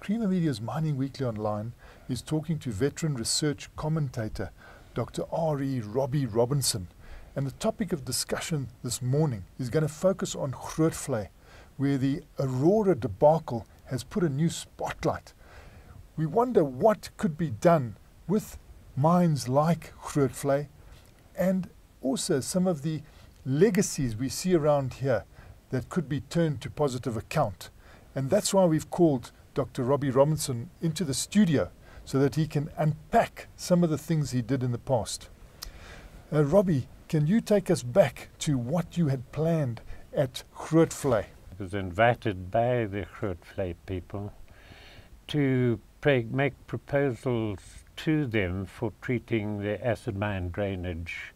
Creamer Media's Mining Weekly Online is talking to veteran research commentator Dr. R.E. Robbie Robinson, and the topic of discussion this morning is going to focus on Grootvlei, where the Aurora debacle has put a new spotlight. We wonder what could be done with mines like Grootvlei and also some of the legacies we see around here that could be turned to positive account. And that's why we've called Dr. Robbie Robinson into the studio so that he can unpack some of the things he did in the past. Robbie, can you take us back to what you had planned at Grootvlei? I was invited by the Grootvlei people to make proposals to them for treating the acid mine drainage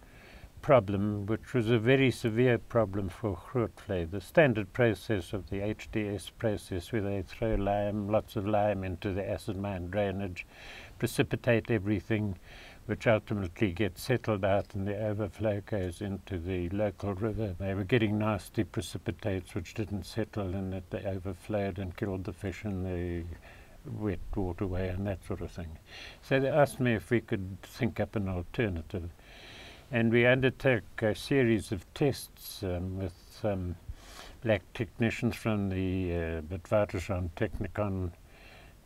problem, which was a very severe problem for Grootvlei. The standard process of the HDS process, where they throw lime, lots of lime into the acid mine drainage, precipitate everything, which ultimately gets settled out and the overflow goes into the local river. They were getting nasty precipitates which didn't settle, and that they overflowed and killed the fish in the wet waterway and that sort of thing. So they asked me if we could think up an alternative. And we undertook a series of tests with black technicians from the Technikon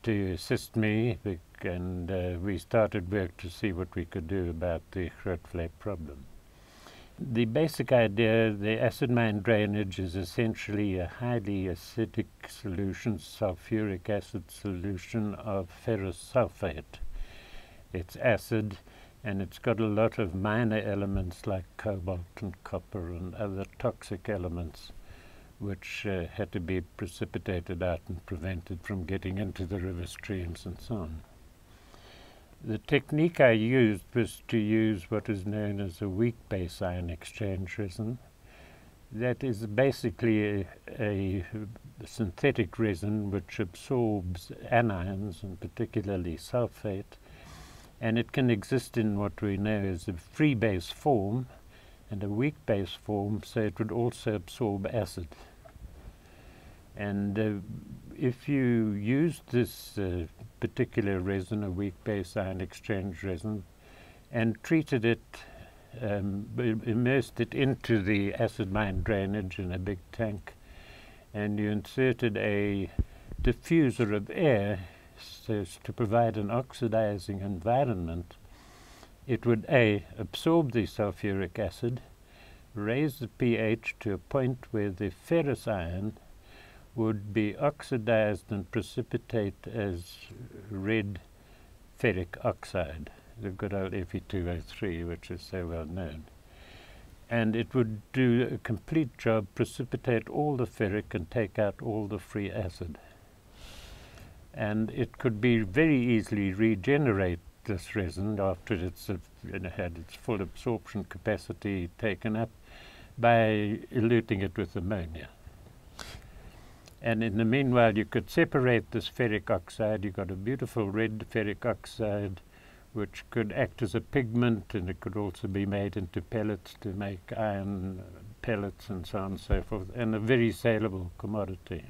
to assist me, and we started work to see what we could do about the Grootvlei problem. The basic idea, the acid mine drainage is essentially a highly acidic solution, sulfuric acid solution of ferrous sulfate. It's acid, and it's got a lot of minor elements like cobalt and copper and other toxic elements which had to be precipitated out and prevented from getting into the river streams and so on. The technique I used was to use what is known as a weak base ion exchange resin. That is basically a synthetic resin which absorbs anions, and particularly sulfate, and it can exist in what we know as a free base form and a weak base form, so it would also absorb acid. And if you use this particular resin, a weak base ion exchange resin, and treated it, immersed it into the acid mine drainage in a big tank, and you inserted a diffuser of air so as to provide an oxidizing environment, it would absorb the sulfuric acid, raise the pH to a point where the ferrous ion would be oxidized and precipitate as red ferric oxide, the good old Fe2O3, which is so well known. And it would do a complete job, precipitate all the ferric and take out all the free acid. And it could be very easily regenerate this resin after it's had its full absorption capacity taken up by eluting it with ammonia. And in the meanwhile, you could separate this ferric oxide. You got a beautiful red ferric oxide, which could act as a pigment, and it could also be made into pellets to make iron pellets and so on and so forth, and a very saleable commodity.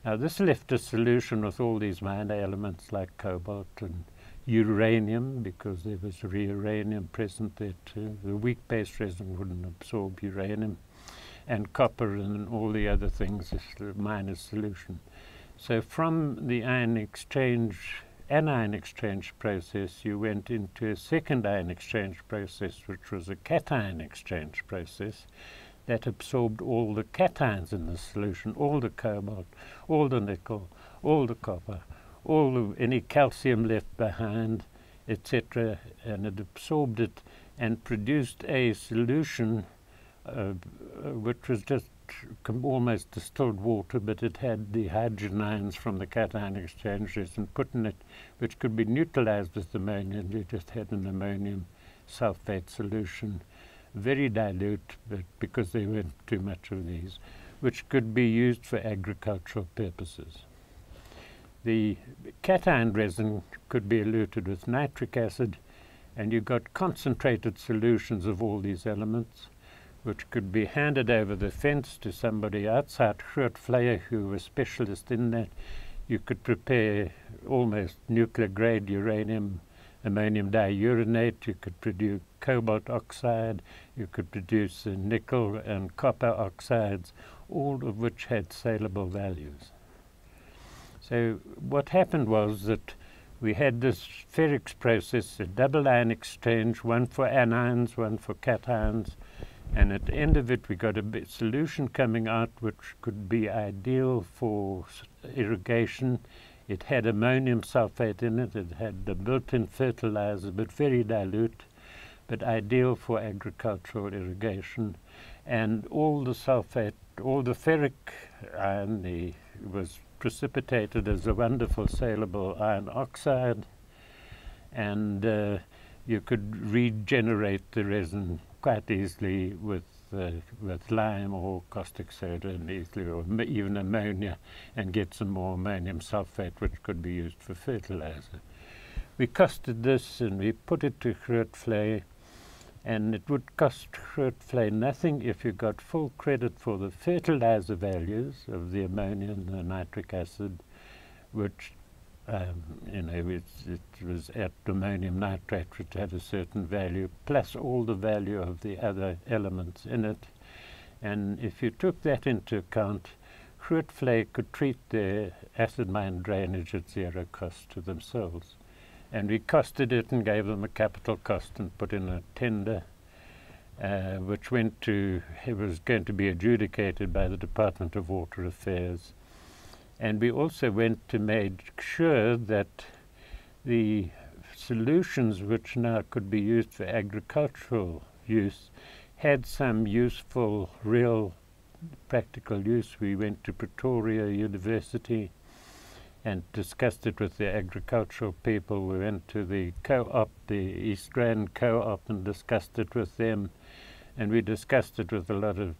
Now, this left a solution with all these minor elements like cobalt and uranium, because there was uranium present there too. The weak base resin wouldn't absorb uranium, and copper and all the other things is a minor solution. So from the anion exchange process, you went into a second ion exchange process, which was a cation exchange process that absorbed all the cations in the solution, all the cobalt, all the nickel, all the copper, any calcium left behind, etc., and it absorbed it and produced a solution which was just almost distilled water, but it had the hydrogen ions from the cation exchanges and put in it, which could be neutralized with ammonia, and you just had an ammonium sulfate solution, very dilute, but because there weren't too much of these, which could be used for agricultural purposes. The cation resin could be eluted with nitric acid, and you got concentrated solutions of all these elements, which could be handed over the fence to somebody outside Grootvlei who was specialist in that, You could prepare almost nuclear-grade uranium, ammonium diuranate. You could produce cobalt oxide. You could produce nickel and copper oxides, all of which had saleable values. So what happened was that we had this ferrix process, a double ion exchange, one for anions, one for cations, and at the end of it we got a solution coming out which could be ideal for irrigation. It had ammonium sulfate in it, it had the built-in fertilizer, but very dilute, but ideal for agricultural irrigation. And all the sulfate, all the ferric iron was precipitated as a wonderful saleable iron oxide, and you could regenerate the resin quite easily with lime or caustic soda, and easily, or even ammonia, and get some more ammonium sulfate which could be used for fertilizer. We costed this and we put it to Grootvlei, and it would cost Grootvlei nothing if you got full credit for the fertilizer values of the ammonia and the nitric acid, which it was at ammonium nitrate, which had a certain value, plus all the value of the other elements in it. And if you took that into account, Grootvlei could treat their acid mine drainage at zero cost to themselves. And we costed it and gave them a capital cost and put in a tender, which it was going to be adjudicated by the Department of Water Affairs. And we also went to make sure that the solutions which now could be used for agricultural use had some useful, real, practical use. We went to Pretoria University and discussed it with the agricultural people. We went to the co-op, the East Rand co-op, and discussed it with them. And we discussed it with a lot of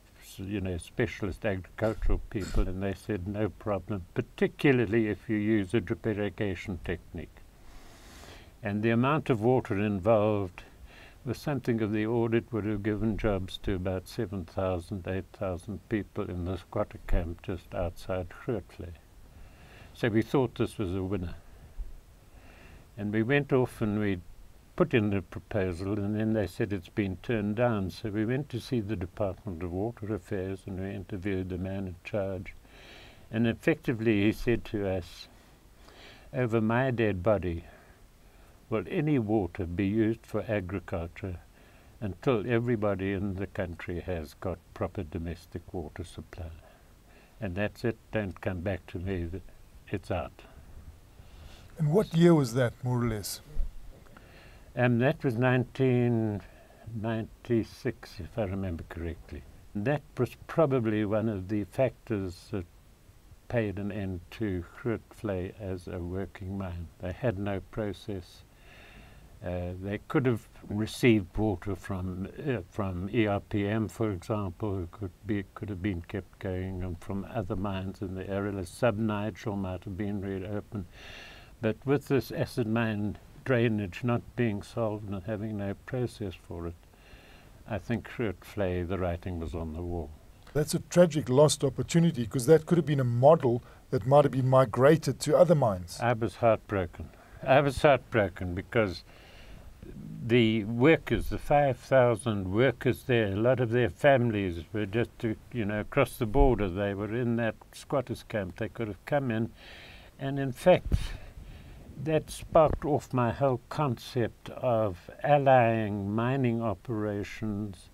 specialist agricultural people, and they said no problem, particularly if you use a drip irrigation technique. And the amount of water involved was something of the order. It would have given jobs to about 7,000, 8,000 people in the squatter camp just outside Grootvlei. So we thought this was a winner. And we went off and we put in the proposal, and then they said it's been turned down. So we went to see the Department of Water Affairs and we interviewed the man in charge. And effectively he said to us, over my dead body, will any water be used for agriculture until everybody in the country has got proper domestic water supply? And that's it, don't come back to me, it's out. And what year was that, more or less? That was 1996, if I remember correctly. That was probably one of the factors that paid an end to Grootvlei as a working mine. They had no process. They could have received water from ERPM, for example, could have been kept going, and from other mines in the area. Sub-Nigel might have been reopened. But with this acid mine drainage not being solved and having no process for it, I think Grootvlei, the writing was on the wall. That's a tragic lost opportunity, because that could have been a model that might have been migrated to other mines. I was heartbroken. I was heartbroken because the workers, the 5,000 workers there, a lot of their families were just across the border. They were in that squatters camp. They could have come in, and in fact that sparked off my whole concept of allying mining operations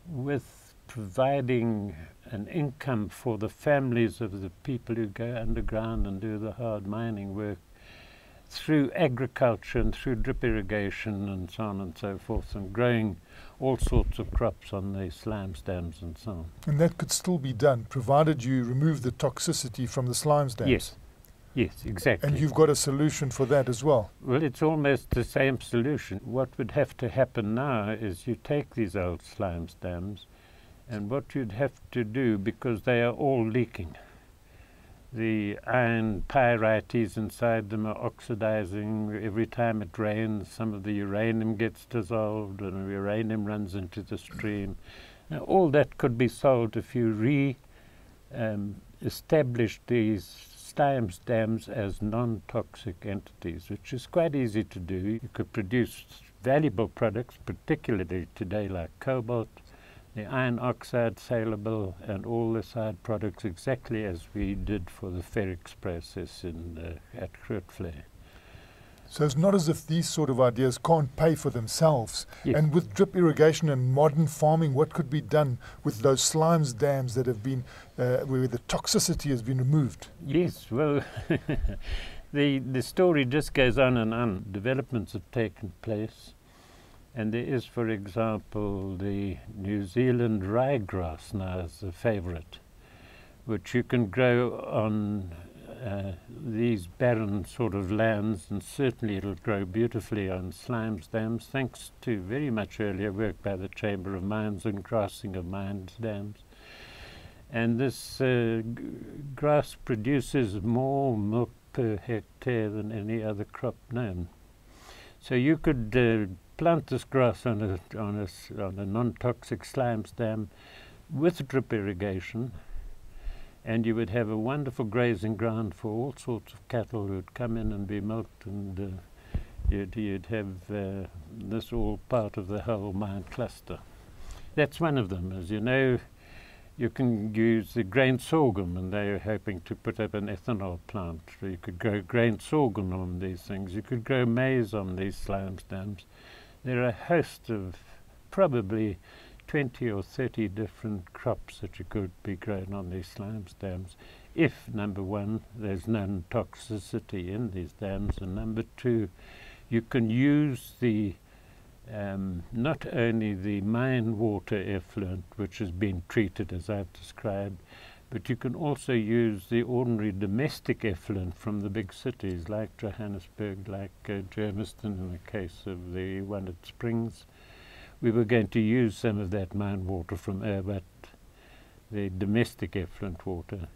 with providing an income for the families of the people who go underground and do the hard mining work through agriculture and through drip irrigation and so on and so forth, and growing all sorts of crops on the slimes dams and so on. And that could still be done, provided you remove the toxicity from the slimes dams. Yes. Yes, exactly. And you've got a solution for that as well? Well, it's almost the same solution. What would have to happen now is you take these old slimes dams, and what you'd have to do, because they are all leaking, the iron pyrites inside them are oxidizing. Every time it rains, some of the uranium gets dissolved, and the uranium runs into the stream. Now, all that could be solved if you re-established these slimes dams as non-toxic entities, which is quite easy to do. You could produce valuable products, particularly today like cobalt, the iron oxide saleable, and all the side products exactly as we did for the ferrix process at Grootvlei. So it's not as if these sort of ideas can't pay for themselves. Yes. And with drip irrigation and modern farming, what could be done with those slimes dams that have been, where the toxicity has been removed? Yes, well, the story just goes on and on. Developments have taken place. And there is, for example, the New Zealand ryegrass now as a favourite, which you can grow on these barren sort of lands, and certainly it'll grow beautifully on slimes dams, thanks to very much earlier work by the Chamber of Mines and grassing of mines dams. And this grass produces more milk per hectare than any other crop known. So you could plant this grass on a non-toxic slimes dam with drip irrigation, and you would have a wonderful grazing ground for all sorts of cattle who would come in and be milked, and you'd have this all part of the whole mine cluster. That's one of them. As you know, you can use the grain sorghum, and they're hoping to put up an ethanol plant. You could grow grain sorghum on these things. You could grow maize on these slimes dams. There are a host of probably 20 or 30 different crops that you could be grown on these slimes dams if, number one, there's no toxicity in these dams, and number two, you can use the not only the mine water effluent, which has been treated as I've described, but you can also use the ordinary domestic effluent from the big cities like Johannesburg, like Germiston in the case of the one at Springs. We were going to use some of that mine water from but the domestic effluent water,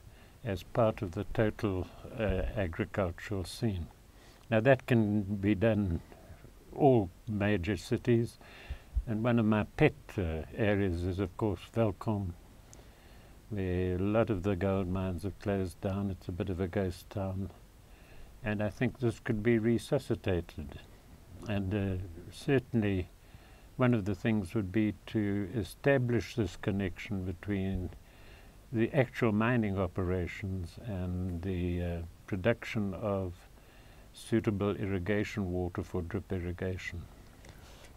as part of the total agricultural scene. Now that can be done all major cities, and one of my pet areas is of course Welkom, where a lot of the gold mines have closed down. It's a bit of a ghost town, and I think this could be resuscitated. And certainly one of the things would be to establish this connection between the actual mining operations and the production of suitable irrigation water for drip irrigation.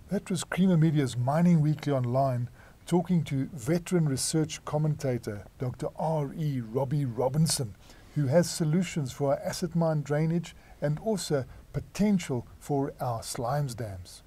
That was Creamer Media's Mining Weekly Online, talking to veteran research commentator Dr. R.E. Robbie Robinson, who has solutions for our acid mine drainage and also potential for our slimes dams.